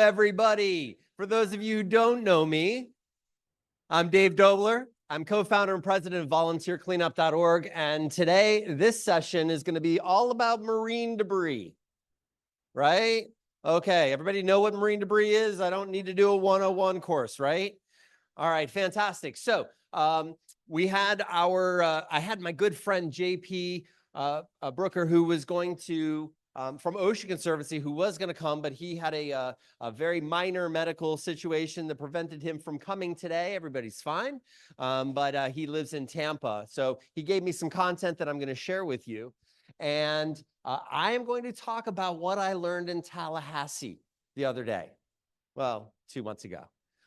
everybody. For those of you who don't know me, I'm Dave Dobler. I'm co-founder and president of volunteercleanup.org. And today, this session is going to be all about marine debris, right? Okay, everybody know what marine debris is? I don't need to do a 101 course, right? All right, fantastic. So we had I had my good friend, JP Brooker, who was going to, from Ocean Conservancy, who was going to come, but he had a very minor medical situation that prevented him from coming today. Everybody's fine, but he lives in Tampa. So he gave me some content that I'm going to share with you. And I am going to talk about what I learned in Tallahassee the other day. Well, 2 months ago.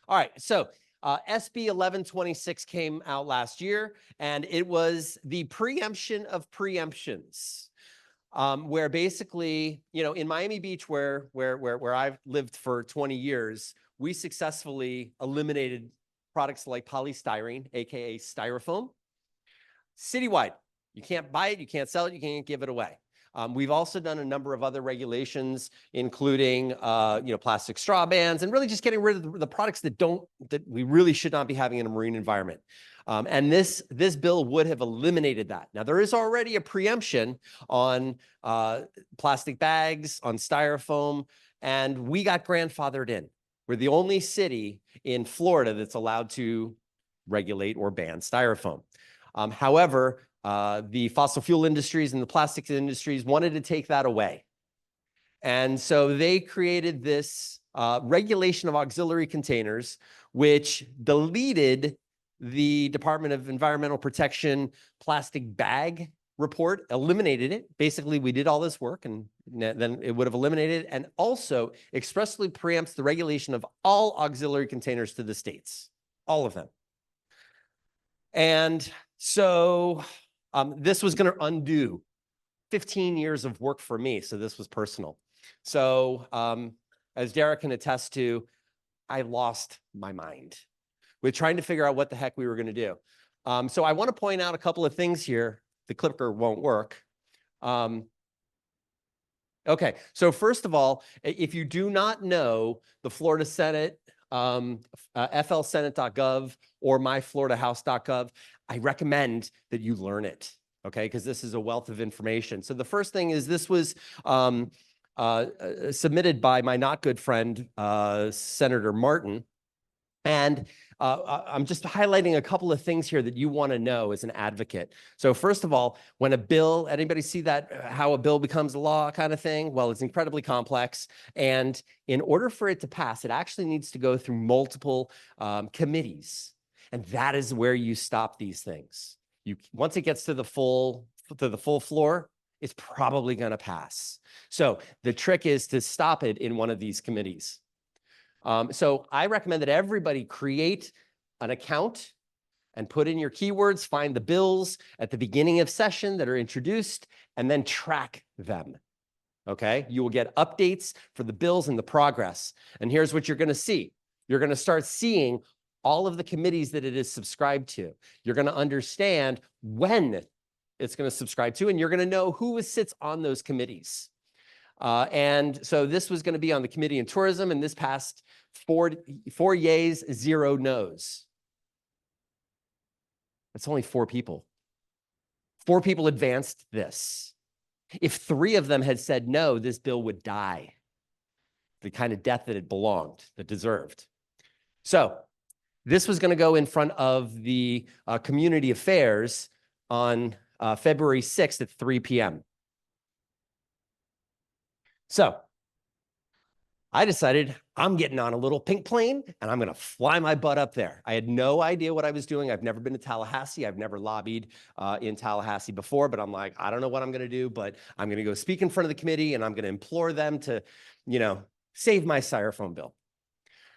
All right, so SB 1126 came out last year, and it was the preemption of preemptions, where basically, you know, in Miami Beach, where I've lived for 20 years, we successfully eliminated products like polystyrene, aka styrofoam, citywide. You can't buy it, you can't sell it, you can't give it away. We've also done a number of other regulations, including plastic straw bans, and really just getting rid of the products that we really should not be having in a marine environment. And this bill would have eliminated that. Now, there is already a preemption on plastic bags, on styrofoam, and we got grandfathered in. We're the only city in Florida that's allowed to regulate or ban styrofoam. However, the fossil fuel industries and the plastics industries wanted to take that away. And so they created this regulation of auxiliary containers, which deleted the Department of Environmental Protection plastic bag report, eliminated it. Basically, we did all this work and then it would have eliminated it, and also expressly preempts the regulation of all auxiliary containers to the states, all of them. And so this was going to undo 15 years of work for me, so this was personal. So as Derek can attest to, I lost my mind with trying to figure out what the heck we were going to do. So I want to point out a couple of things here. The clicker won't work. Okay, so first of all, if you do not know the Florida Senate, flsenate.gov or myfloridahouse.gov, I recommend that you learn it, okay? Because this is a wealth of information. So the first thing is this was submitted by my not good friend, Senator Martin. And I'm just highlighting a couple of things here that you want to know as an advocate. So first of all, when a bill, anybody see that, how a bill becomes a law kind of thing? Well, it's incredibly complex. And in order for it to pass, it actually needs to go through multiple committees. And that is where you stop these things. Once it gets to the full floor, it's probably going to pass. So the trick is to stop it in one of these committees. So I recommend that everybody create an account and put in your keywords, find the bills at the beginning of session that are introduced, and then track them. Okay, you will get updates for the bills and the progress. And here's what you're going to see. You're going to start seeing all of the committees that it is subscribed to. You're going to understand when it's going to subscribe to, and you're going to know who sits on those committees. And so this was going to be on the Committee on Tourism, and this passed 4 yays, 0 no's. That's only 4 people. 4 people advanced this. If 3 of them had said no, this bill would die. The kind of death that it belonged, that deserved. So this was going to go in front of the Community Affairs on February 6th at 3 p.m. So I decided I'm getting on a little pink plane and I'm going to fly my butt up there. I had no idea what I was doing. I've never been to Tallahassee. I've never lobbied in Tallahassee before, but I'm like, I don't know what I'm going to do, but I'm going to go speak in front of the committee and I'm going to implore them to, save my styrofoam bill.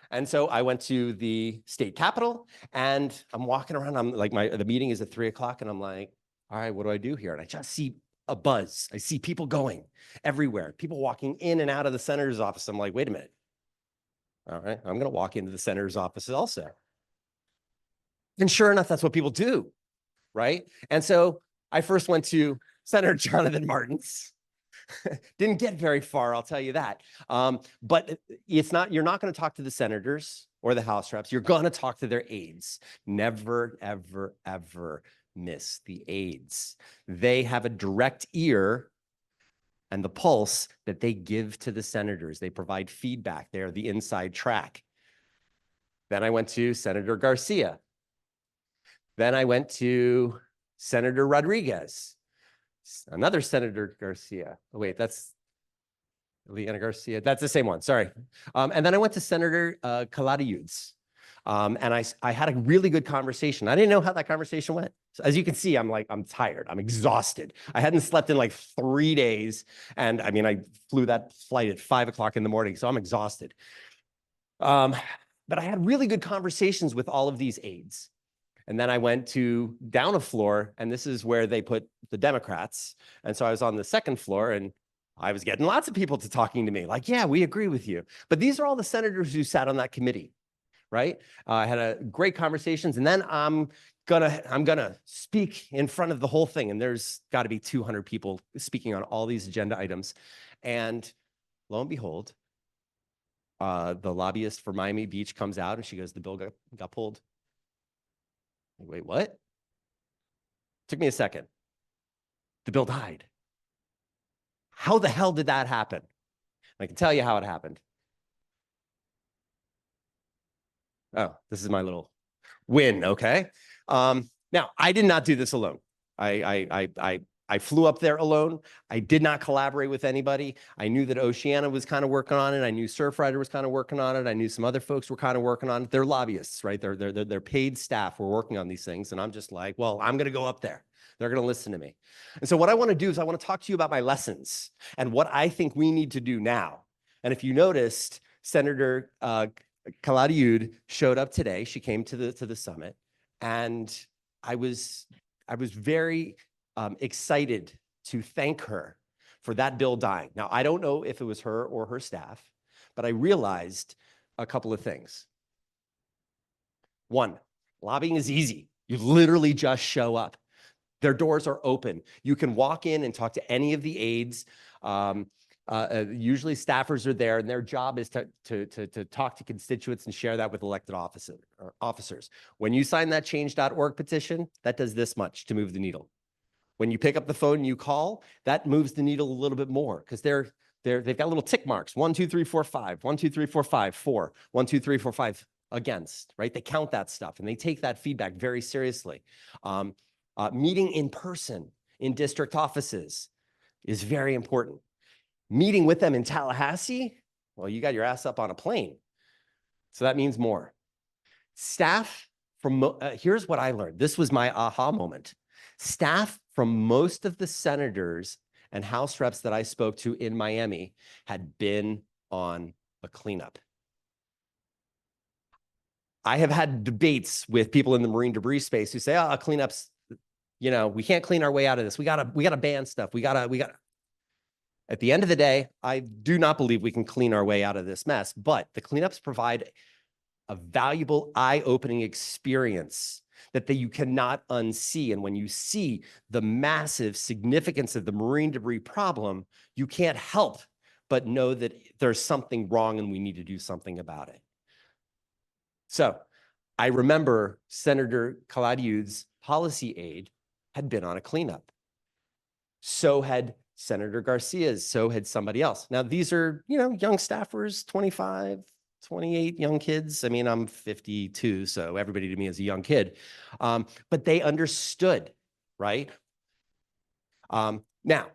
And so I went to the state capitol and I'm walking around. I'm like, the meeting is at 3 o'clock and I'm like, all right, what do I do here? And I just see a buzz. I see people going everywhere, people walking in and out of the senator's office. I'm like, wait a minute. All right, I'm going to walk into the senator's office also. And sure enough, that's what people do, right? And so I first went to Senator Jonathan Martin's. Didn't get very far, I'll tell you that. But you're not going to talk to the senators or the House reps. You're going to talk to their aides. Never, ever, ever miss the aides. They have a direct ear and the pulse that they give to the senators. They provide feedback. They're the inside track. Then I went to Senator Garcia. Then I went to Senator Rodriguez, another Senator Garcia. Oh, wait, that's Leanna Garcia. That's the same one, sorry. And then I went to Senator Caladiudes. And I had a really good conversation. I didn't know how that conversation went. So as you can see, I'm tired. I'm exhausted. I hadn't slept in like 3 days. And I mean, I flew that flight at 5 o'clock in the morning, so I'm exhausted. But I had really good conversations with all of these aides. And then I went down a floor, and this is where they put the Democrats. And so I was on the second floor, and I was getting lots of people to talking to me like, yeah, we agree with you. But these are all the senators who sat on that committee, right? I had a great conversations, and then I'm gonna speak in front of the whole thing, and there's got to be 200 people speaking on all these agenda items. And lo and behold, the lobbyist for Miami Beach comes out, and she goes, the bill got pulled. Wait, what? Took me a second. The bill died. How the hell did that happen? I can tell you how it happened. Oh, this is my little win, okay? Now, I did not do this alone. I flew up there alone. I did not collaborate with anybody. I knew that Oceana was kind of working on it. I knew Surfrider was kind of working on it. I knew some other folks were kind of working on it. They're lobbyists, right? They're paid staff were working on these things. And I'm just like, well, I'm going to go up there. They're going to listen to me. And so what I want to do is I want to talk to you about my lessons and what I think we need to do now. And if you noticed, Senator Caladiud showed up today. She came to the summit, and I was very excited to thank her for that bill dying. Now, I don't know if it was her or her staff, but I realized a couple of things. One, lobbying is easy. You literally just show up. Their doors are open. You can walk in and talk to any of the aides. Usually staffers are there, and their job is to talk to constituents and share that with elected officers. When you sign that change.org petition, that does this much to move the needle. When you pick up the phone and you call, that moves the needle a little bit more because they've got little tick marks. 1, 2, 3, 4, 5, 1, 2, 3, 4, 5, 4, 1, 2, 3, 4, 5 against, right? They count that stuff and they take that feedback very seriously. Meeting in person in district offices is very important. Meeting with them in Tallahassee, well, you got your ass up on a plane. So that means more. Staff from, here's what I learned. This was my aha moment. Staff from most of the senators and House reps that I spoke to in Miami had been on a cleanup. I have had debates with people in the marine debris space who say, oh, cleanups, you know, we can't clean our way out of this. We gotta ban stuff. We gotta. At the end of the day, I do not believe we can clean our way out of this mess, but the cleanups provide a valuable, eye-opening experience that you cannot unsee. And when you see the massive significance of the marine debris problem, you can't help but know that there's something wrong and we need to do something about it. So I remember Senator Caladiud's policy aide had been on a cleanup. So had Senator Garcia's, so had somebody else. Now, these are, you know, young staffers, 25, 28 young kids. I mean, I'm 52, so everybody to me is a young kid. But they understood, right? Now,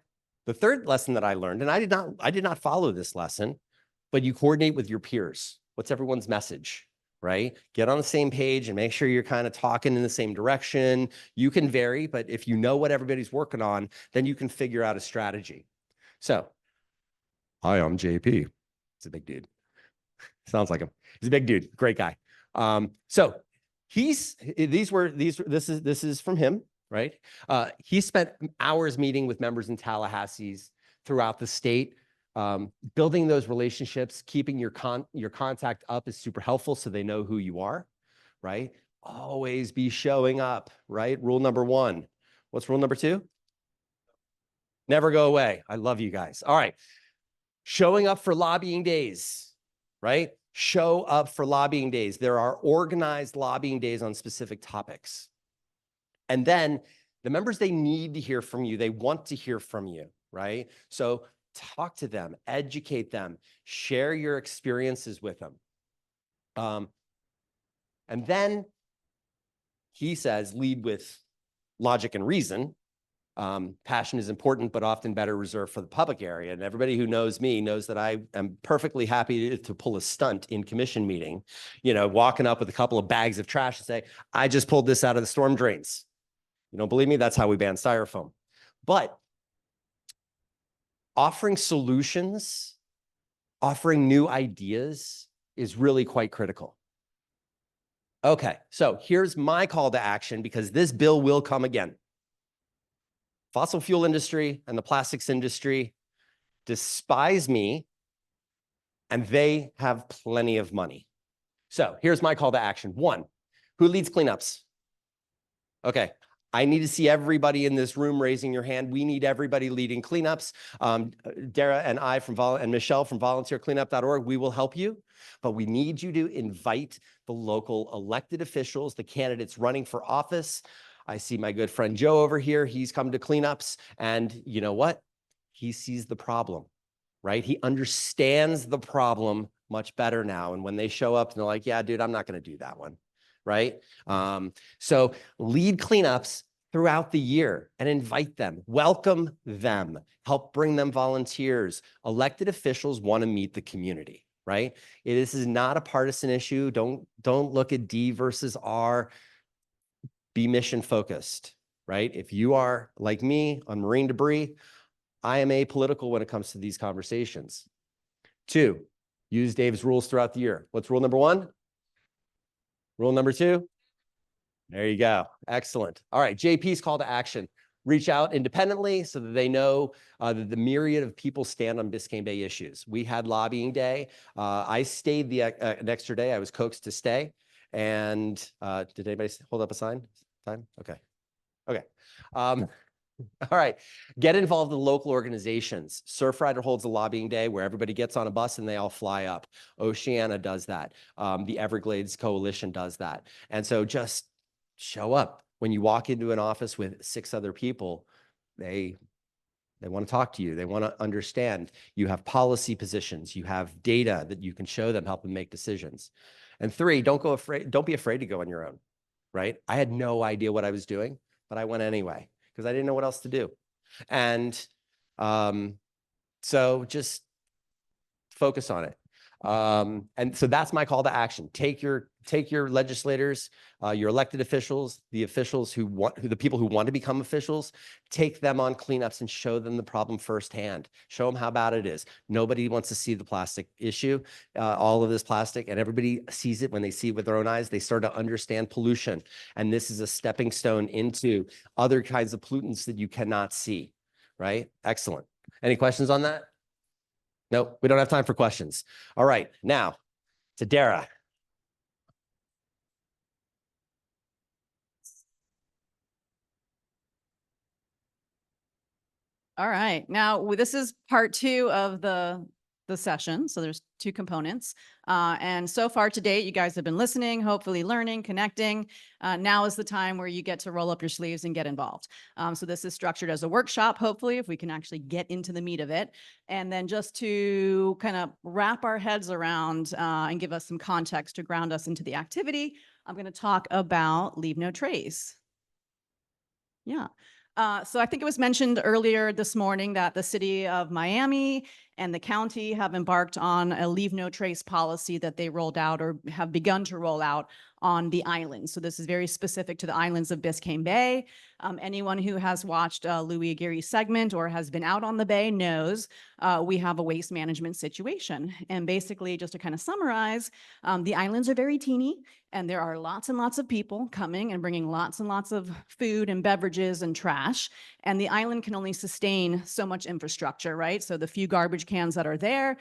the third lesson that I learned, and I did not follow this lesson, but you coordinate with your peers. What's everyone's message, right? Get on the same page and make sure you're kind of talking in the same direction. You can vary, but if you know what everybody's working on, then you can figure out a strategy. So, hi, I'm JP. It's a big dude. Sounds like him. He's a big dude, great guy. So this is from him, right? He spent hours meeting with members in Tallahassee's throughout the state. Building those relationships, keeping your contact up is super helpful so they know who you are, right? Always be showing up, right? Rule number 1. What's rule number 2? Never go away. I love you guys. All right. Showing up for lobbying days, right? Show up for lobbying days. There are organized lobbying days on specific topics. And then the members, they need to hear from you. They want to hear from you, right? So talk to them, educate them, share your experiences with them. And then he says, lead with logic and reason. Passion is important, but often better reserved for the public area. And everybody who knows me knows that I am perfectly happy to pull a stunt in commission meeting, walking up with a couple of bags of trash and say, I just pulled this out of the storm drains. You don't believe me? That's how we ban styrofoam. But offering solutions, offering new ideas is really quite critical. Okay, so here's my call to action, because this bill will come again. Fossil fuel industry and the plastics industry despise me, and they have plenty of money. So here's my call to action. 1, who leads cleanups? Okay, I need to see everybody in this room raising your hand. We need everybody leading cleanups. Dara and I and Michelle from volunteercleanup.org, we will help you, but we need you to invite the local elected officials, the candidates running for office. I see my good friend Joe over here. He's come to cleanups, and you know what? He sees the problem, right? He understands the problem much better now. And when they show up and they're like, yeah, dude, I'm not going to do that one, right? So lead cleanups throughout the year and invite them, welcome them, help bring them volunteers. Elected officials want to meet the community, right? This is not a partisan issue. Don't look at D versus R. Be mission focused, right? If you are like me on marine debris, I am apolitical when it comes to these conversations. 2, use Dave's rules throughout the year. What's rule number 1? Rule number 2? There you go. Excellent. All right, JP's call to action. Reach out independently so that they know that the myriad of people stand on Biscayne Bay issues. We had lobbying day. I stayed an extra day. I was coaxed to stay. And did anybody hold up a sign? Time? Okay. All right. Get involved in local organizations. Surfrider holds a lobbying day where everybody gets on a bus and they all fly up. Oceana does that. The Everglades Coalition does that. And so just show up. When you walk into an office with 6 other people, they want to talk to you. They want to understand. You have policy positions. You have data that you can show them, help them make decisions. And 3, don't be afraid to go on your own, right? I had no idea what I was doing, but I went anyway because I didn't know what else to do. And so just focus on it. And so that's my call to action. Take your legislators, your elected officials, the people who want to become officials, take them on cleanups and show them the problem firsthand. Show them how bad it is. Nobody wants to see the plastic issue, all of this plastic, and everybody sees it when they see it with their own eyes. They start to understand pollution. And this is a stepping stone into other kinds of pollutants that you cannot see, right? Excellent. Any questions on that? No, we don't have time for questions. All right, now to Dara. All right, now this is part 2 of the session. So there's 2 components. And so far to date, you guys have been listening, hopefully learning, connecting. Now is the time where you get to roll up your sleeves and get involved. So this is structured as a workshop, hopefully, if we can actually get into the meat of it. And then just to kind of wrap our heads around and give us some context to ground us into the activity, I'm going to talk about Leave No Trace. Yeah. So I think it was mentioned earlier this morning that the city of Miami and the county have embarked on a Leave No Trace policy that they rolled out or have begun to roll out on the islands. So this is very specific to the islands of Biscayne Bay. Anyone who has watched Louis Aguirre's segment or has been out on the bay knows we have a waste management situation. And basically, just to kind of summarize, the islands are very teeny, and there are lots and lots of people coming and bringing lots and lots of food and beverages and trash. And the island can only sustain so much infrastructure, right? So the few garbage garbage cans that are there.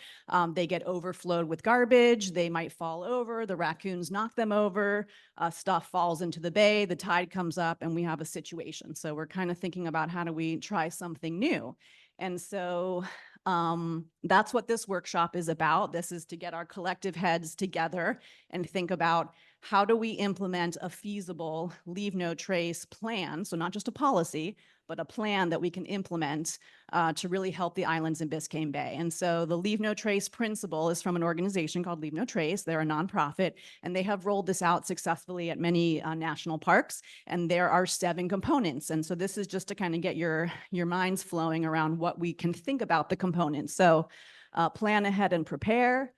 They get overflowed with garbage. They might fall over. The raccoons knock them over. Stuff falls into the bay. The tide comes up and we have a situation. So we're kind of thinking about how do we try something new. And so that's what this workshop is about. This is to get our collective heads together and think about how do we implement a feasible leave no trace plan? So not just a policy, but a plan that we can implement to really help the islands in Biscayne Bay. And so the Leave No Trace principle is from an organization called Leave No Trace. They're a nonprofit, and they have rolled this out successfully at many national parks. And there are 7 components. And so this is just to kind of get your minds flowing around what we can think about the components. So plan ahead and prepare,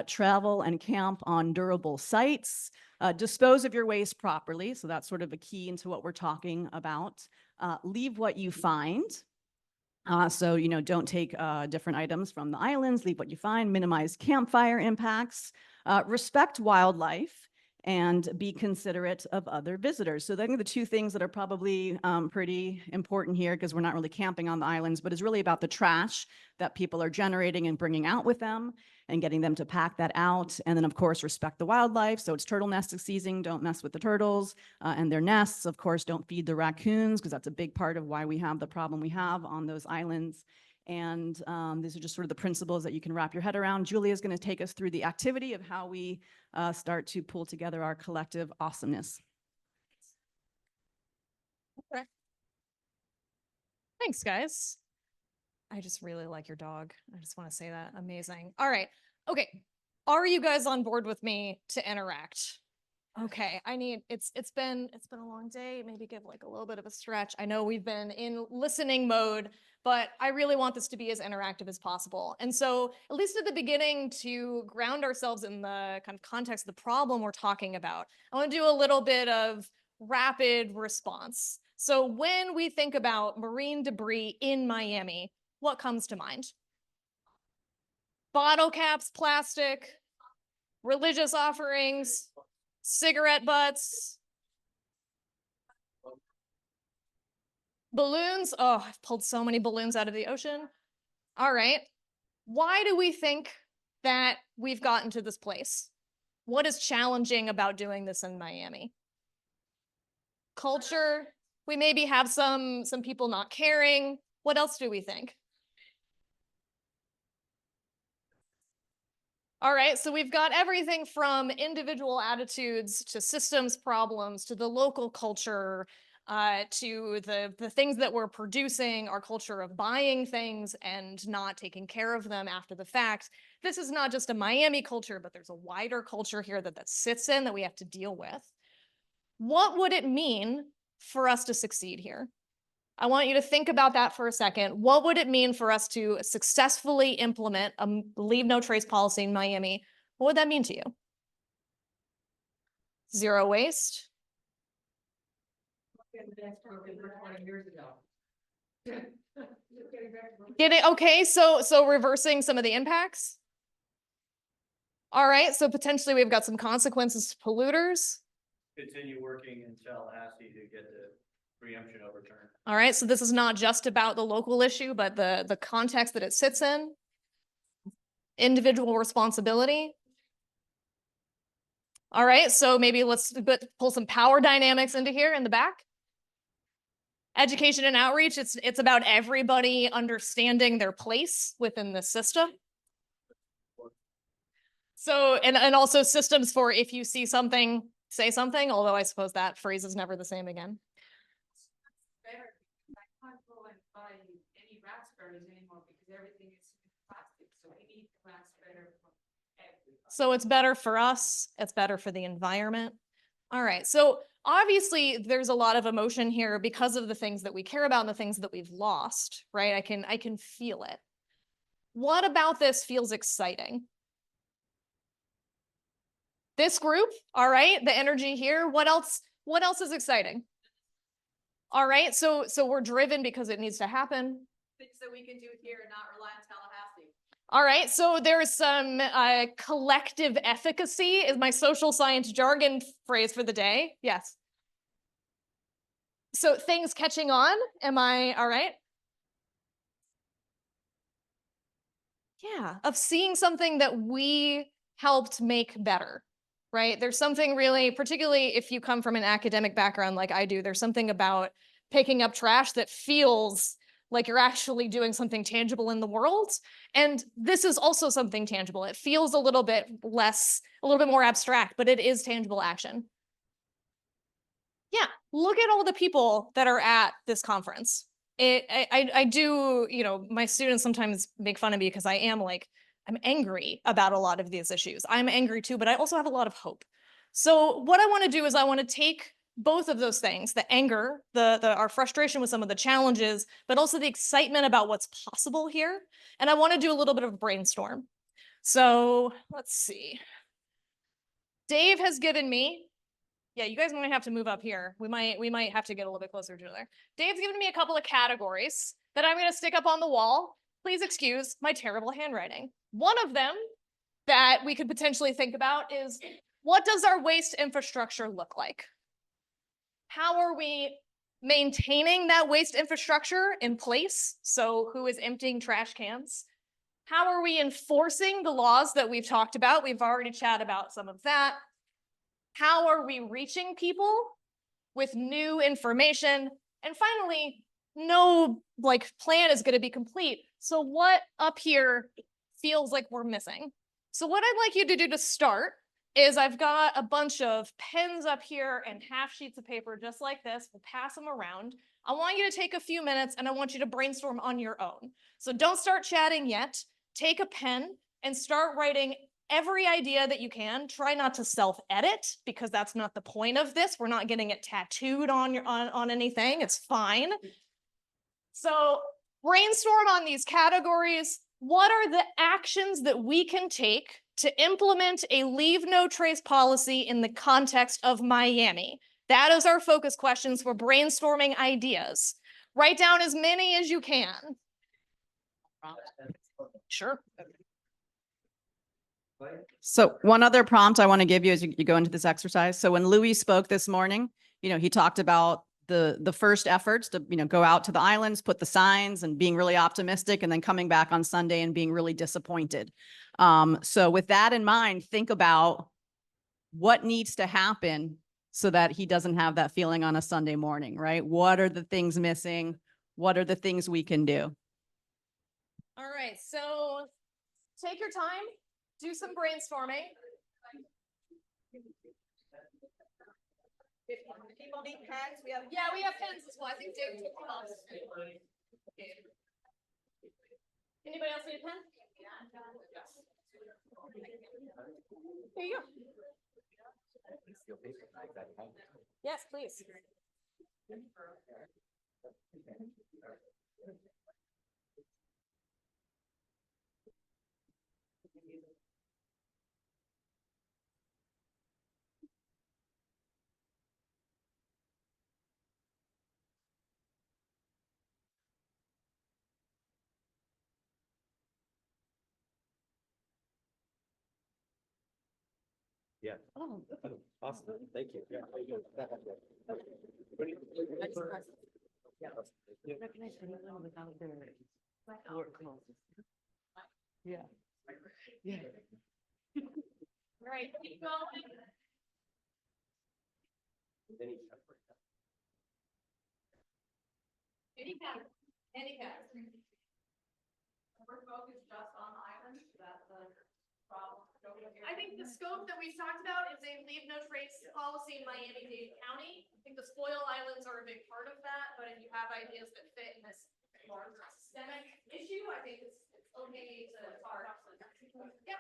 travel and camp on durable sites, dispose of your waste properly. So that's sort of a key into what we're talking about. Leave what you find. So, don't take different items from the islands, leave what you find, minimize campfire impacts, respect wildlife, and be considerate of other visitors. So I think the 2 things that are probably pretty important here, because we're not really camping on the islands, but is really about the trash that people are generating and bringing out with them and getting them to pack that out. And then, of course, respect the wildlife. So it's turtle nesting season. Don't mess with the turtles and their nests. Of course, don't feed the raccoons, because that's a big part of why we have the problem we have on those islands. And these are just sort of the principles that you can wrap your head around. Julia is going to take us through the activity of how we start to pull together our collective awesomeness. Okay. Thanks, guys. I just really like your dog. I just want to say that. Amazing. All right. Okay. Are you guys on board with me to interact? Okay. It's been a long day. Maybe give like a little bit of a stretch. I know we've been in listening mode, but I really want this to be as interactive as possible. And so, at least at the beginning, to ground ourselves in the kind of context of the problem we're talking about, I want to do a little bit of rapid response. So when we think about marine debris in Miami, what comes to mind? Bottle caps, plastic, religious offerings, cigarette butts, balloons. Oh, I've pulled so many balloons out of the ocean. All right. Why do we think that we've gotten to this place? What is challenging about doing this in Miami? Culture. We maybe have some people not caring. What else do we think? All right, so we've got everything from individual attitudes to systems problems to the local culture, to the things that we're producing, our culture of buying things and not taking care of them after the fact. This is not just a Miami culture, but there's a wider culture here that sits in that we have to deal with. What would it mean for us to succeed here? I want you to think about that for a second. What would it mean for us to successfully implement a leave no trace policy in Miami? What would that mean to you? Zero waste? Okay, so reversing some of the impacts? All right, so potentially we've got some consequences to polluters. Continue working in Tallahassee to get the preemption overturned. All right, so this is not just about the local issue, but the context that it sits in. Individual responsibility. All right, so maybe let's pull some power dynamics into here in the back. Education and outreach, it's about everybody understanding their place within the system. So, and also systems for if you see something, say something, although I suppose that phrase is never the same again. Buy any raspberries anymore because everything is plastic. So we need raspberry for everybody. So it's better for us. It's better for the environment. All right. So obviously there's a lot of emotion here because of the things that we care about and the things that we've lost, right? I can feel it. What about this feels exciting? This group, all right, the energy here. What else is exciting? All right, so we're driven because it needs to happen. Things that we can do here and not rely on Tallahassee. All right, so there's some collective efficacy is my social science jargon phrase for the day. Yes. So things catching on. Am I all right? Yeah, of seeing something that we helped make better, right? There's something really, particularly if you come from an academic background like I do, there's something about picking up trash that feels like you're actually doing something tangible in the world. And this is also something tangible. It feels a little bit less, a little bit more abstract, but it is tangible action. Yeah, look at all the people that are at this conference. I do, you know, my students sometimes make fun of me because I am like, I'm angry about a lot of these issues. I'm angry too, but I also have a lot of hope. So what I want to do is I want to take both of those things, the anger, our frustration with some of the challenges, but also the excitement about what's possible here. And I want to do a little bit of a brainstorm. So let's see. Dave has given me, yeah, you guys might have to move up here. We might have to get a little bit closer to each other. Dave's given me a couple of categories that I'm going to stick up on the wall. Please excuse my terrible handwriting. One of them that we could potentially think about is, what does our waste infrastructure look like? How are we maintaining that waste infrastructure in place? So who is emptying trash cans? How are we enforcing the laws that we've talked about? We've already chatted about some of that. How are we reaching people with new information? And finally, no plan is going to be complete. So what up here feels like we're missing? So what I'd like you to do to start is I've got a bunch of pens up here and half sheets of paper just like this. We'll pass them around. I want you to take a few minutes and I want you to brainstorm on your own. So don't start chatting yet. Take a pen and start writing every idea that you can. Try not to self-edit because that's not the point of this. We're not getting it tattooed on anything. It's fine. So brainstorm on these categories. What are the actions that we can take to implement a leave no trace policy in the context of Miami? That is our focus questions for brainstorming ideas. Write down as many as you can. Sure. So one other prompt I want to give you as you go into this exercise. So when Louis spoke this morning, he talked about the first efforts to, go out to the islands, put the signs and being really optimistic and then coming back on Sunday and being really disappointed. So with that in mind, think about what needs to happen so that he doesn't have that feeling on a Sunday morning, right? What are the things missing? What are the things we can do? All right, so take your time, do some brainstorming. People need pens. We have pens as well. I think Dave took them off. Anybody else need a pen? Here you go. Yes, please. Yeah. Oh, Awesome. Thank you. Yeah. Recognize anyone without their work clothes. Yeah. Yeah. all right, keep going. Any pen. We're focused just on islands. That's the problem. I think the scope that we've talked about is a leave no trace policy in Miami-Dade County. I think the spoil islands are a big part of that, but if you have ideas that fit in this larger systemic issue, I think it's okay to talk. Yep.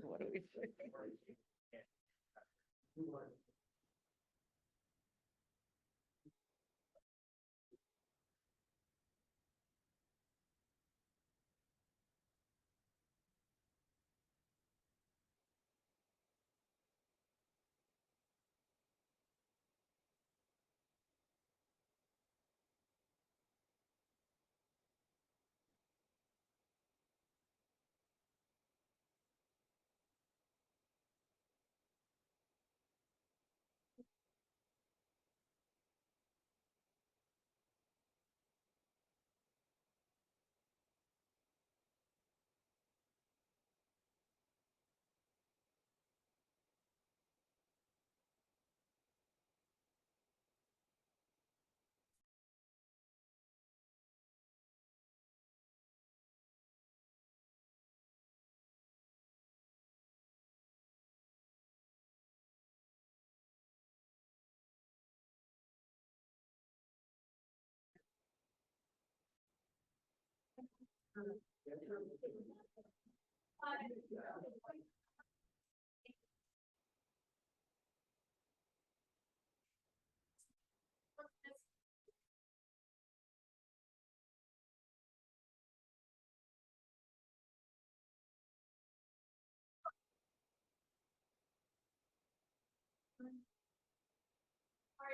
What do we think? All right,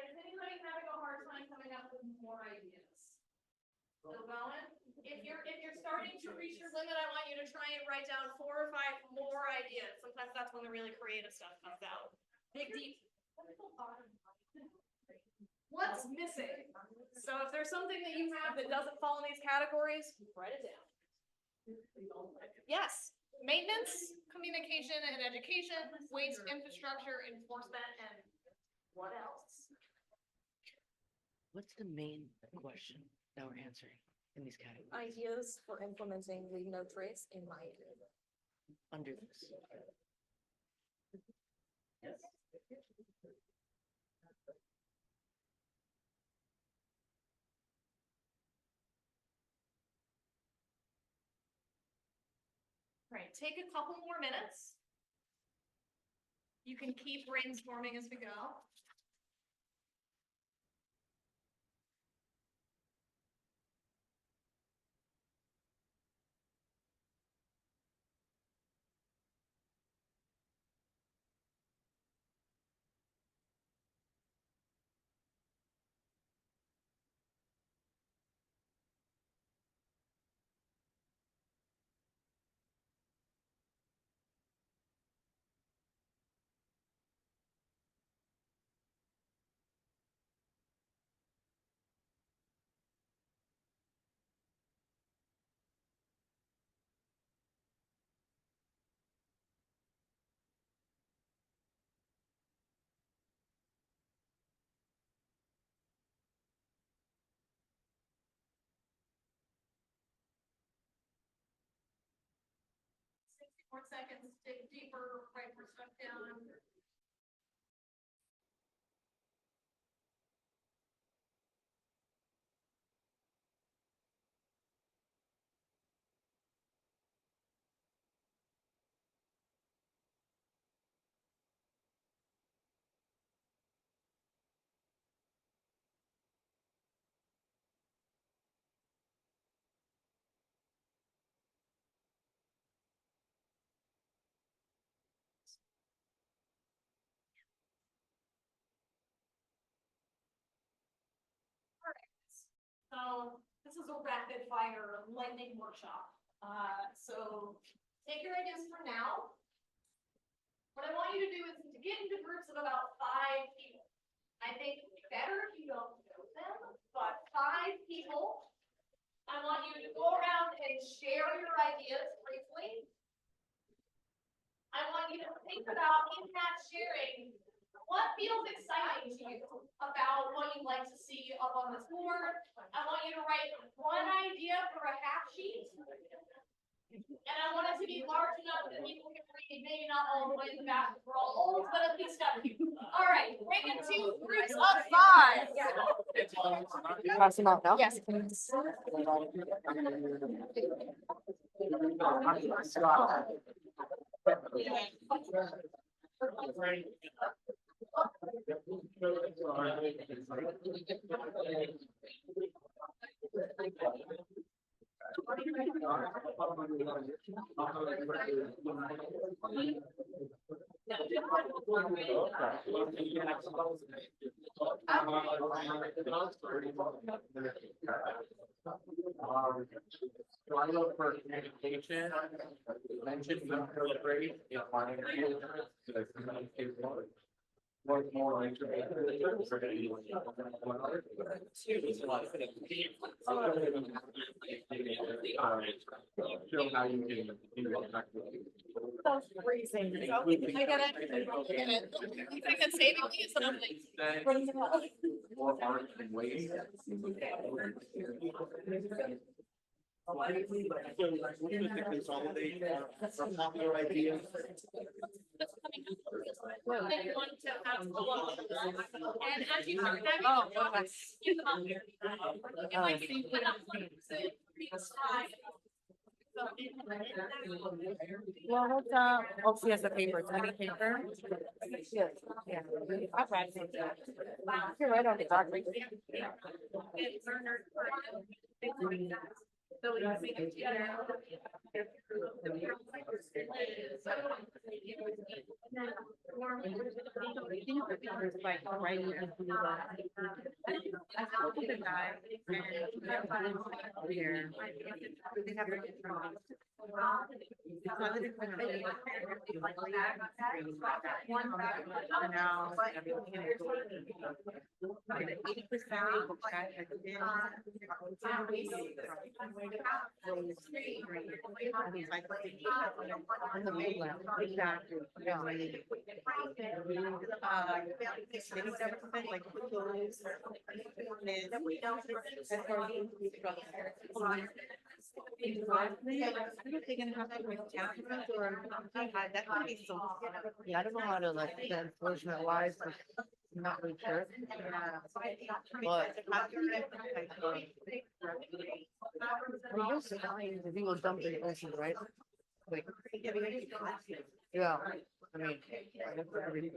is anybody having a hard time coming up with more ideas? Still going? If you're starting to reach your limit, I want you to try and write down 4 or 5 more ideas. Sometimes that's when the really creative stuff comes out. Dig deep. What's missing? So if there's something that you have that doesn't fall in these categories, write it down. Yes, maintenance, communication and education, waste infrastructure, enforcement, and what else? What's the main question that we're answering in these categories Ideas for implementing leave no trace in my area. under this? Yes. Right, take a couple more minutes. You can keep brainstorming as we go. More seconds, dig deeper, write more stuff down. So this is a rapid fire lightning workshop. So take your ideas for now. What I want you to do is to get into groups of about 5 people. I think better if you don't know them, but 5 people. I want you to go around and share your ideas briefly. I want you to think about in that sharing, what feels exciting to you about what you'd like to see up on this board? I want you to write one idea for a half sheet. And I want it to be large enough that people can read, maybe not all the way in the back, we're all old, but at least up here. All right, break into groups of 5. Pass them out now? Yes. For communication, mentioned proliferate, work more like. Show how you can. That's freezing. I get it. I get it. You think that's saving me? So I'm like, More art and ways. Consolidate popular ideas. they want to have a lot. And as you are having, give them up. It might be put up 3 slides. Well, what's oh, she has the paper, tiny paper. Yes, yeah. I've read it. You're right on the dot. Yeah, I don't know how to like the enforcement wise, but I'm not really sure. But I guess the people dump in the ocean, right? Like, yeah, I mean,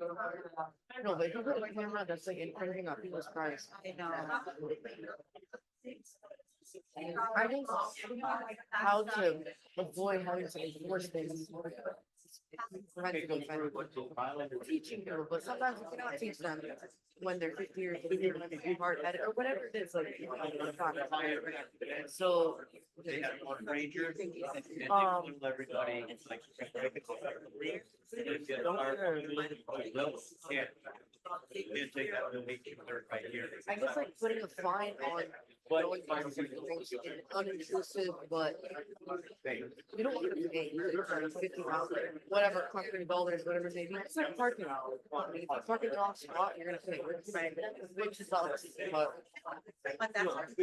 no, but if you put a camera that's like infringing on people's privacy. I think how to avoid having to enforce things. Teaching people, but sometimes you cannot teach them when they're 50 years old, when they're hard at it, or whatever it is, like, so. They had one ranger. Everybody, it's like. Can't take that to make you third right here. I guess like putting a fine on going by unintrusive, but you don't want to pay $50, whatever, $100, whatever it may be. It's like parking. If you park in the wrong spot, you're gonna pay, which sucks, but. But that's like.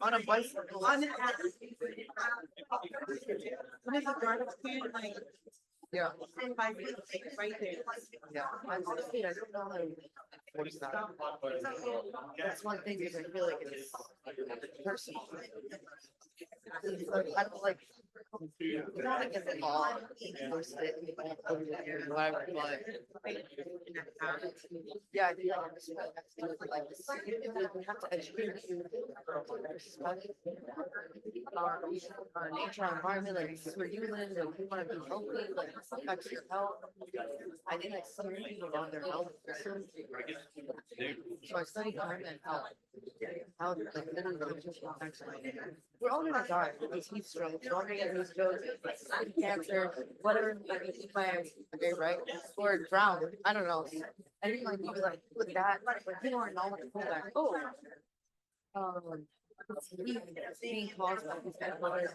On a bicycle. Yeah. Right there. Yeah, I don't know how to enforce that. That's one thing that I feel like it's personal. I don't like. Not against the law, enforce it, whatever, but. Yeah, I feel like this. We have to educate you. Our nature, our environment, like this is where you live, like you wanna be healthy, like this affects your health. I think like some people on their health. So I studied climate health. How like literally we're all gonna die with heat stroke, we're all gonna get heat stroke, cancer, whatever, okay, right? Or drown, I don't know. I didn't like you like with that, but people are not like that. Oh. Being caused by these kind of others.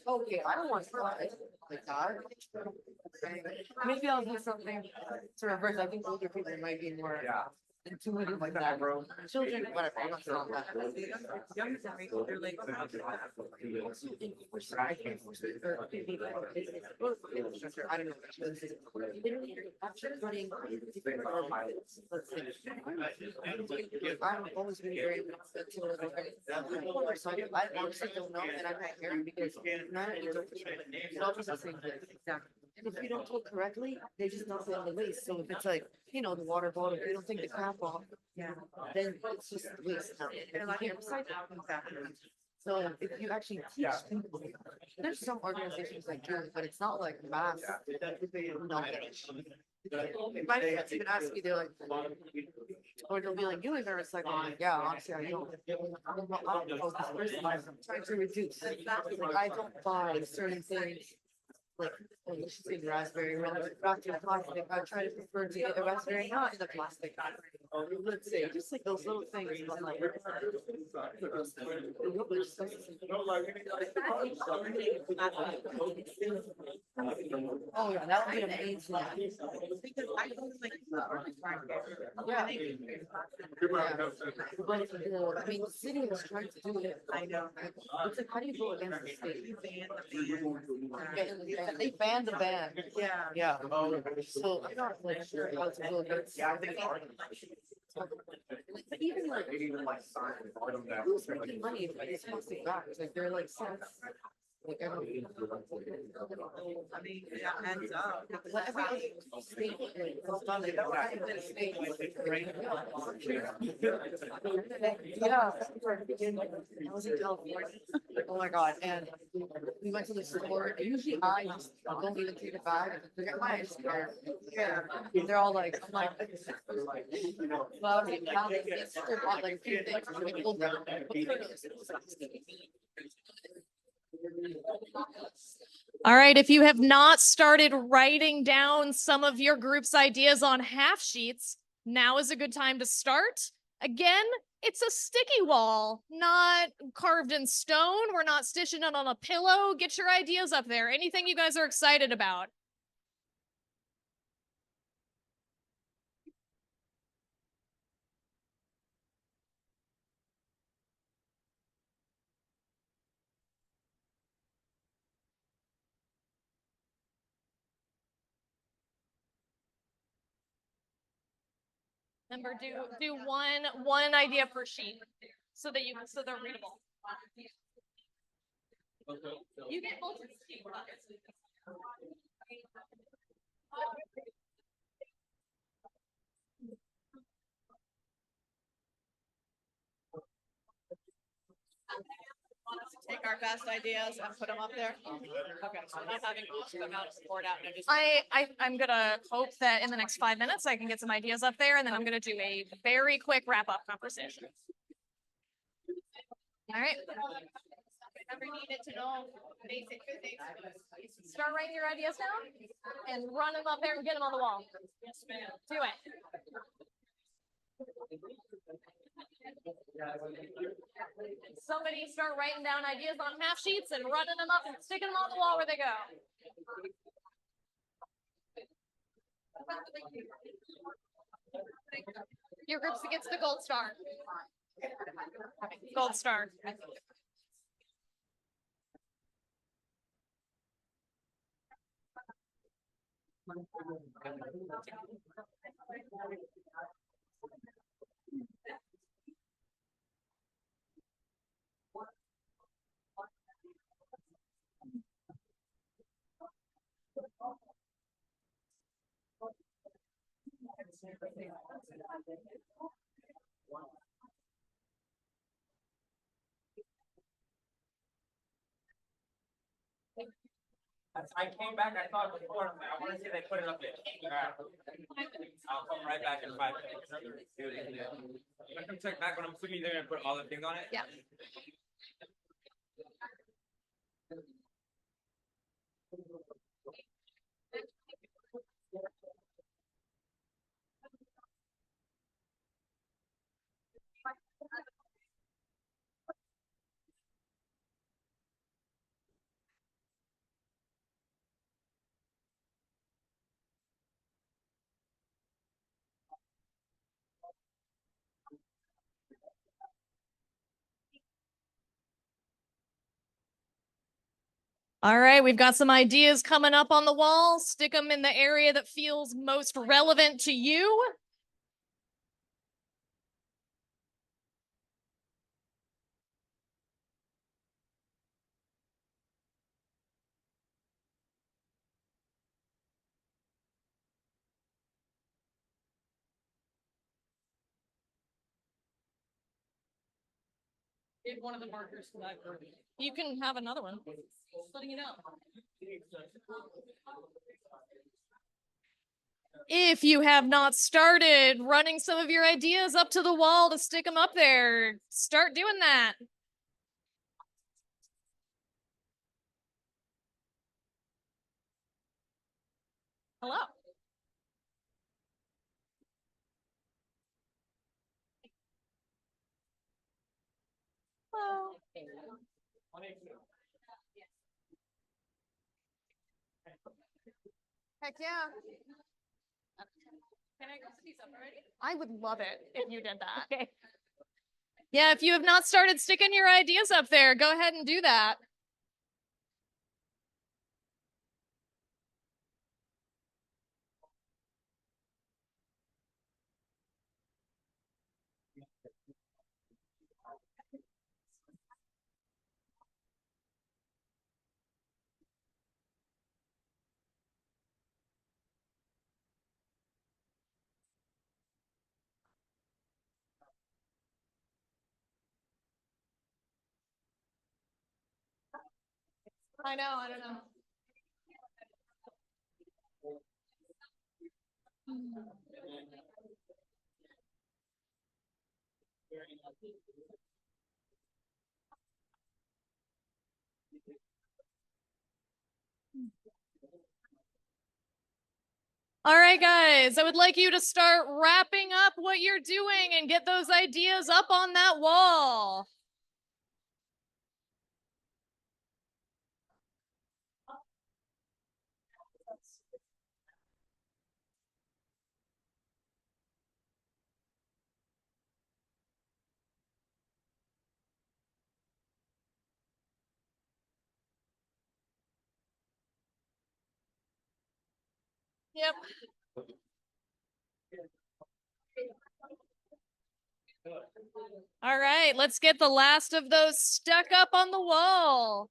Okay, I don't want to die like that. Maybe I'll do something to reverse. I think older people might be more intuitive like that, bro. Children, whatever. I'm not saying that. I don't know. After running, let's see. I've always been very so I honestly don't know, and I'm not hearing because none of it's always the same thing. Exactly. And if you don't do it correctly, they just dump it in the waste. So if it's like, you know, the water bottle, if you don't take the cap off, then it's just waste now. And you can't recycle. So if you actually teach people, there's some organizations that do it, but it's not like mass. No. My friends even ask me, they're like, or they'll be like, you like recycle? I'm like, yeah, honestly, I don't. I'm trying to reduce. Like, I don't buy certain things like delicious in raspberry, rather wrapped in plastic. I try to prefer to get a raspberry not in the plastic. Let's say, just like those little things, but like. Oh yeah, that would be amazing. Because I don't like. Yeah. But, I mean, the city was trying to do it. I know. It's like, how do you go against the state? They banned the band. Yeah. Yeah. So I'm not like sure how to go against. But even like, who's making money if it's plastic bags? Like they're like cents. Like every. I mean, yeah, hands up. But every other state, it's not like that. State. Yeah. I was in California. Oh my God. And we went to the store. Usually I just don't even take a bag. I forget my ice cream. Yeah. They're all like, I'm like, well, I bought like a few things. So we pulled them. All right, if you have not started writing down some of your group's ideas on half sheets, now is a good time to start. Again, it's a sticky wall, not carved in stone. We're not stitching it on a pillow. Get your ideas up there. Anything you guys are excited about. Remember, do one idea per sheet so that so they're readable. You get both of these. Take our best ideas and put them up there. Okay, so I'm not having them out, support out, and just. I'm gonna hope that in the next 5 minutes I can get some ideas up there, and then I'm gonna do a very quick wrap up conversation. All right. Ever needed to know basic physics. Start writing your ideas down and run them up there and get them on the wall. Yes, ma'am. Do it. Somebody start writing down ideas on half sheets and running them up and sticking them on the wall where they go. Your group gets the gold star. Gold star. I came back, I thought it was important, I wanna see if they put it up there. I'll come right back in 5 minutes. I'm gonna check back when I'm assuming they're gonna put all the things on it. Yeah. All right, we've got some ideas coming up on the wall. Stick them in the area that feels most relevant to you. Give one of the markers to that group. You can have another one. Letting you know. If you have not started running some of your ideas up to the wall to stick them up there, start doing that. Hello. Hello. Heck yeah. Can I go see some already? I would love it if you did that. Okay. Yeah, if you have not started sticking your ideas up there, go ahead and do that. I know, I don't know. All right, guys, I would like you to start wrapping up what you're doing and get those ideas up on that wall. Yep. All right, let's get the last of those stuck up on the wall.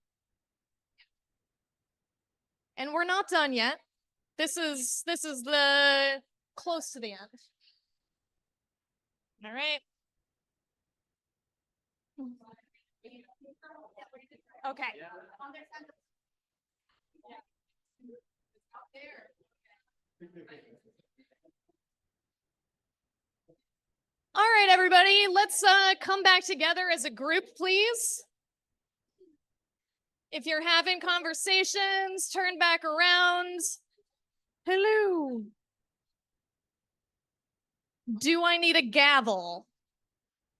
And we're not done yet. This is the close to the end. All right. Okay. All right, everybody, let's come back together as a group, please. If you're having conversations, turn back around. Hello. Do I need a gavel?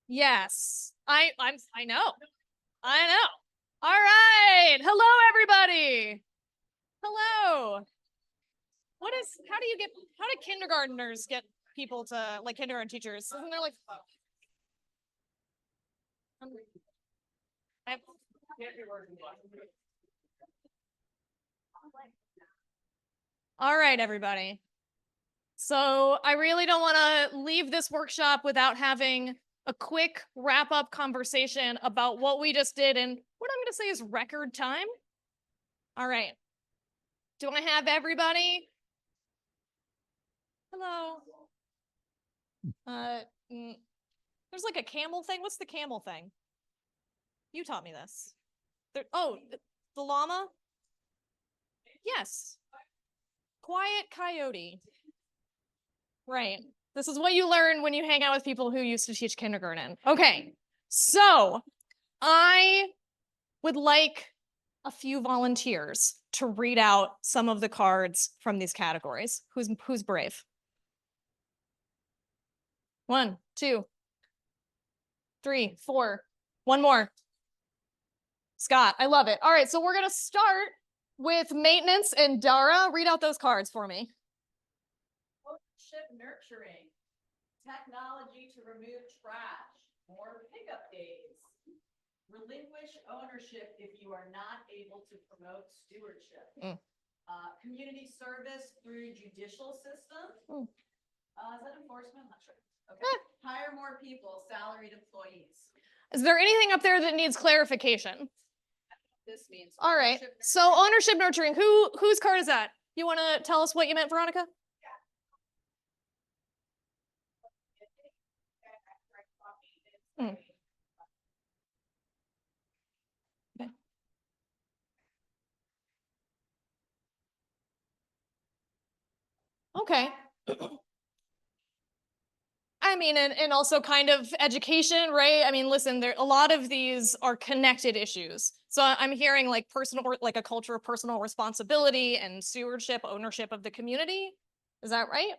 Yes. I know. I know. All right. Hello, everybody. Hello. How do kindergartners get people to, like, kindergarten teachers? Isn't there like, all right, everybody. So I really don't want to leave this workshop without having a quick wrap up conversation about what we just did in what I'm going to say is record time. All right. Do I have everybody? Hello. There's like a camel thing. What's the camel thing? You taught me this. The llama? Yes. Quiet coyote. Right. This is what you learn when you hang out with people who used to teach kindergarten. Okay. So I would like a few volunteers to read out some of the cards from these categories. Who's brave? 1, 2, 3, 4. One more. Scott, I love it. All right, so we're gonna start with maintenance, and Dara, read out those cards for me. Ownership nurturing, technology to remove trash, more pickup days, relinquish ownership if you are not able to promote stewardship, community service through judicial system. Is that enforcement? I'm not sure. Okay. Hire more people, salaried employees. Is there anything up there that needs clarification? This means all right. So ownership nurturing. Whose card is that? You want to tell us what you meant, Veronica? Okay. I mean, and also kind of education, right? I mean, listen, there a lot of these are connected issues. So I'm hearing like like a culture of personal responsibility and stewardship, ownership of the community. Is that right?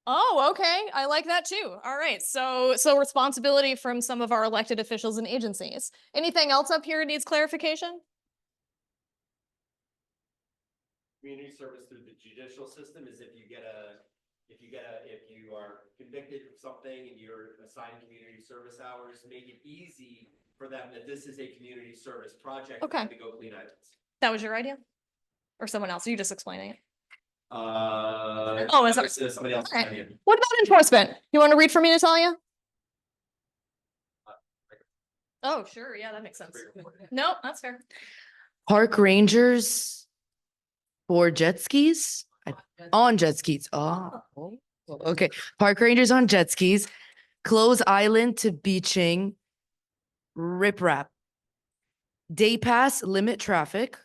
Oh, okay. I like that too. All right. So responsibility from some of our elected officials and agencies. Anything else up here needs clarification? Community service through the judicial system is if you are convicted of something and you're assigned community service hours, make it easy for them that this is a community service project. Okay. To go clean islands. That was your idea? Or someone else? Are you just explaining it? Oh, is that- somebody else's Okay. idea. What about enforcement? You want to read for me, Natalia? Oh, sure. Yeah, that makes sense. No, that's fair. Park rangers for jet skis? On jet skis. Oh, okay. Park rangers on jet skis, close island to beaching, riprap. Day pass, limit traffic,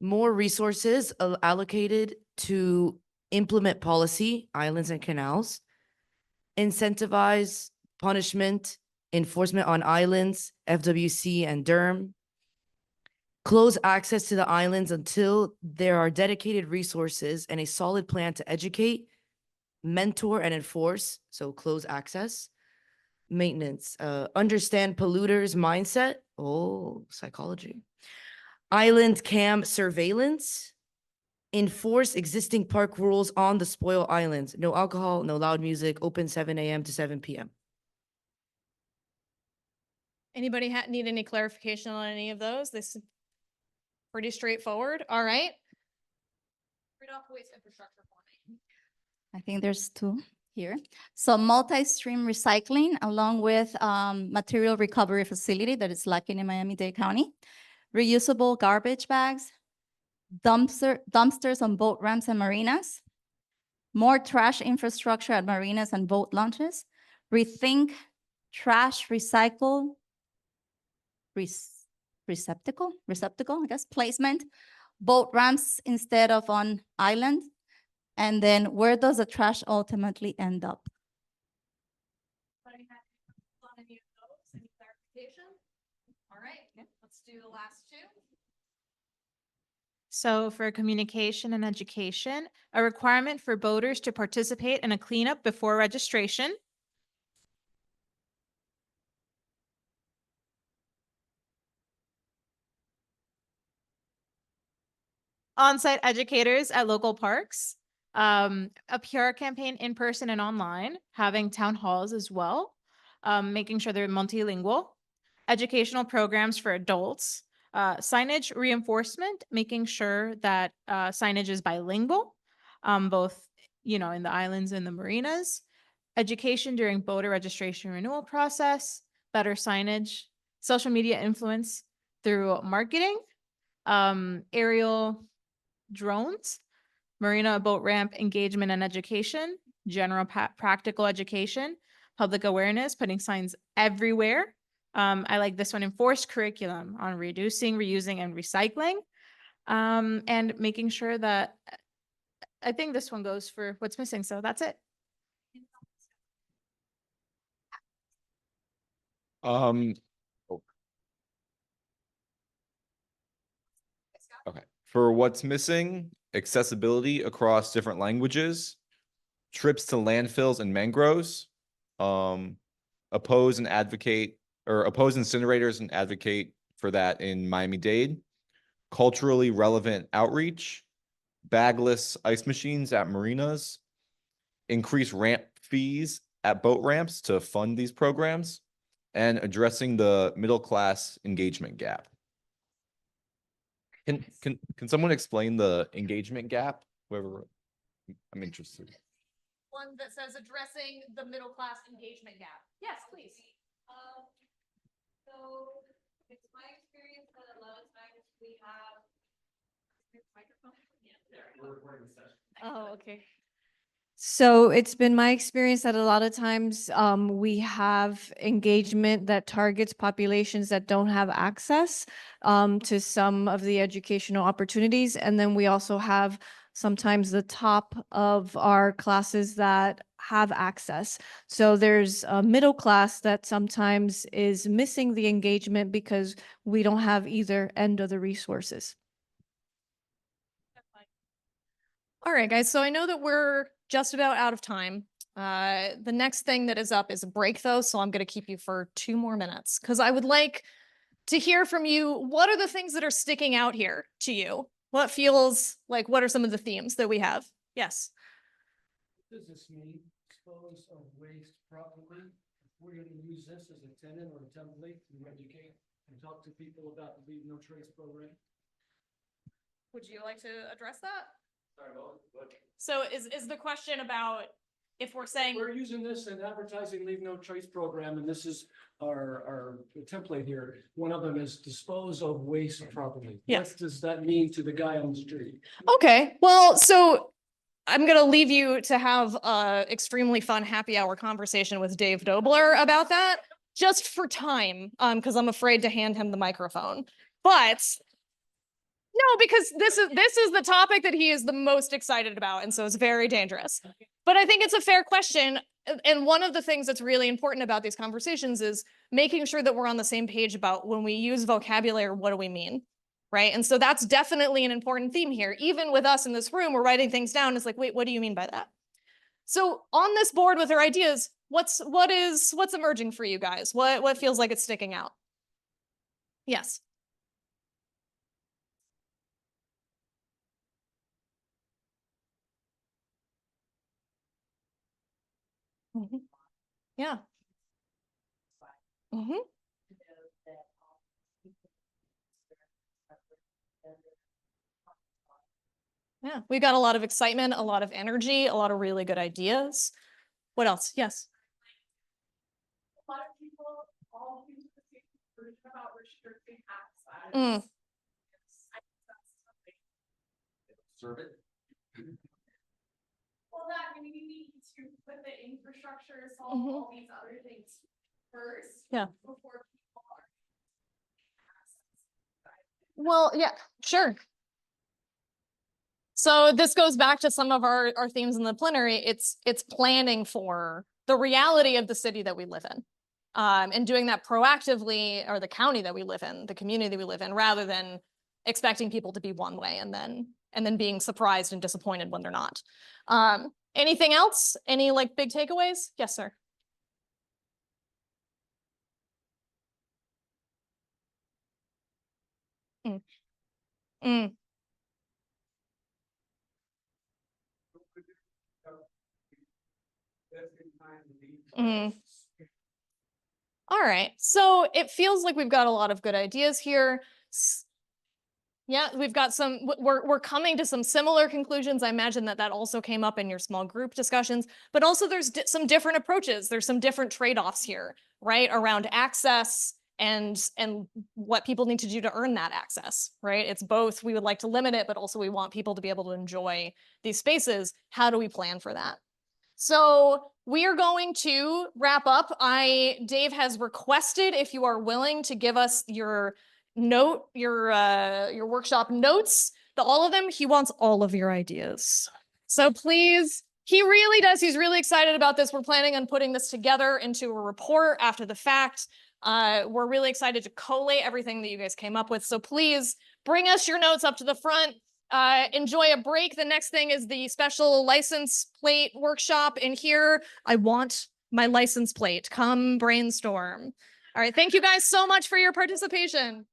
more resources allocated to implement policy, islands and canals, incentivize punishment, enforcement on islands, FWC and DERM, close access to the islands until there are dedicated resources and a solid plan to educate, mentor, and enforce, so close access, maintenance, understand polluters' mindset, oh, psychology, island cam surveillance, enforce existing park rules on the spoil islands, no alcohol, no loud music, open 7 a.m. to 7 p.m. Anybody need any clarification on any of those? This is pretty straightforward. All right. Read off waste infrastructure for me. I think there's two here. So multi-stream recycling along with material recovery facility that is lacking in Miami-Dade County. Reusable garbage bags, dumpsters on boat ramps and marinas, more trash infrastructure at marinas and boat launches, rethink trash recycle receptacle, I guess, placement, boat ramps instead of on island. And then where does the trash ultimately end up? Anybody have on any of those? Any clarification? All right, let's do the last two. So for communication and education, a requirement for boaters to participate in a cleanup before registration. On-site educators at local parks, a PR campaign in person and online, having town halls as well, making sure they're multilingual, educational programs for adults, signage reinforcement, making sure that signage is bilingual, both, in the islands and the marinas, education during boater registration renewal process, better signage, social media influence through marketing, aerial drones, marina boat ramp engagement and education, general practical education, public awareness, putting signs everywhere. I like this one, enforced curriculum on reducing, reusing, and recycling, and making sure that, I think this one goes for what's missing, so that's it. Okay. For what's missing, accessibility across different languages, trips to landfills and mangroves, oppose incinerators and advocate for that in Miami-Dade, culturally relevant outreach, bagless ice machines at marinas, increase ramp fees at boat ramps to fund these programs, and addressing the middle class engagement gap. Can someone explain the engagement gap? Whoever, I'm interested. One that says addressing the middle class engagement gap. Yes, please. So it's my experience that a lot of times we have microphone. Oh, okay. So it's been my experience that a lot of times we have engagement that targets populations that don't have access to some of the educational opportunities. And then we also have sometimes the top of our classes that have access. So there's a middle class that sometimes is missing the engagement because we don't have either end of the resources. All right, guys. So I know that we're just about out of time. The next thing that is up is a break, though. So I'm going to keep you for 2 more minutes because I would like to hear from you. What are the things that are sticking out here to you? What feels like, what are some of the themes that we have? Yes. What does this mean? Dispose of waste properly. We're going to use this as a tenet or a template to educate and talk to people about the Leave No Trace program. Would you like to address that? Sorry, what? So is the question about if we're saying We're using this in advertising Leave No Trace program, and this is our template here. One of them is dispose of waste properly. Yes. What does that mean to the guy on the street? Okay, well, so I'm going to leave you to have a extremely fun happy hour conversation with Dave Dobler about that, just for time, because I'm afraid to hand him the microphone. But no, because this is the topic that he is the most excited about, and so it's very dangerous. But I think it's a fair question, and one of the things that's really important about these conversations is making sure that we're on the same page about when we use vocabulary, what do we mean? Right. And so that's definitely an important theme here. Even with us in this room, we're writing things down. It's like, wait, what do you mean by that? So on this board with our ideas, what's emerging for you guys? What feels like it's sticking out? Yes. Mm-hmm. Yeah. Mm-hmm. Yeah, we got a lot of excitement, a lot of energy, a lot of really good ideas. What else? Yes. A lot of people, all people about restricting access. Mm. Serve it. Well, that we need to put the infrastructure, solve all these other things first. Yeah. Before people are. Well, yeah, sure. So this goes back to some of our themes in the plenary. It's planning for the reality of the city that we live in, and doing that proactively, or the county that we live in, the community that we live in, rather than expecting people to be one way and then being surprised and disappointed when they're not. Anything else? Any like big takeaways? Yes, sir. Mm. Mm. Mm. All right, so it feels like we've got a lot of good ideas here. Yeah, we've got some, we're coming to some similar conclusions. I imagine that also came up in your small group discussions, but also there's some different approaches. There's some different trade-offs here, right? Around access and what people need to do to earn that access, right? It's both, we would like to limit it, but also we want people to be able to enjoy these spaces. How do we plan for that? So we are going to wrap up. Dave has requested if you are willing to give us your workshop notes, all of them. He wants all of your ideas. So please, he really does. He's really excited about this. We're planning on putting this together into a report after the fact. We're really excited to collate everything that you guys came up with. So please bring us your notes up to the front. Enjoy a break. The next thing is the special license plate workshop in here. I want my license plate. Come brainstorm. All right. Thank you guys so much for your participation.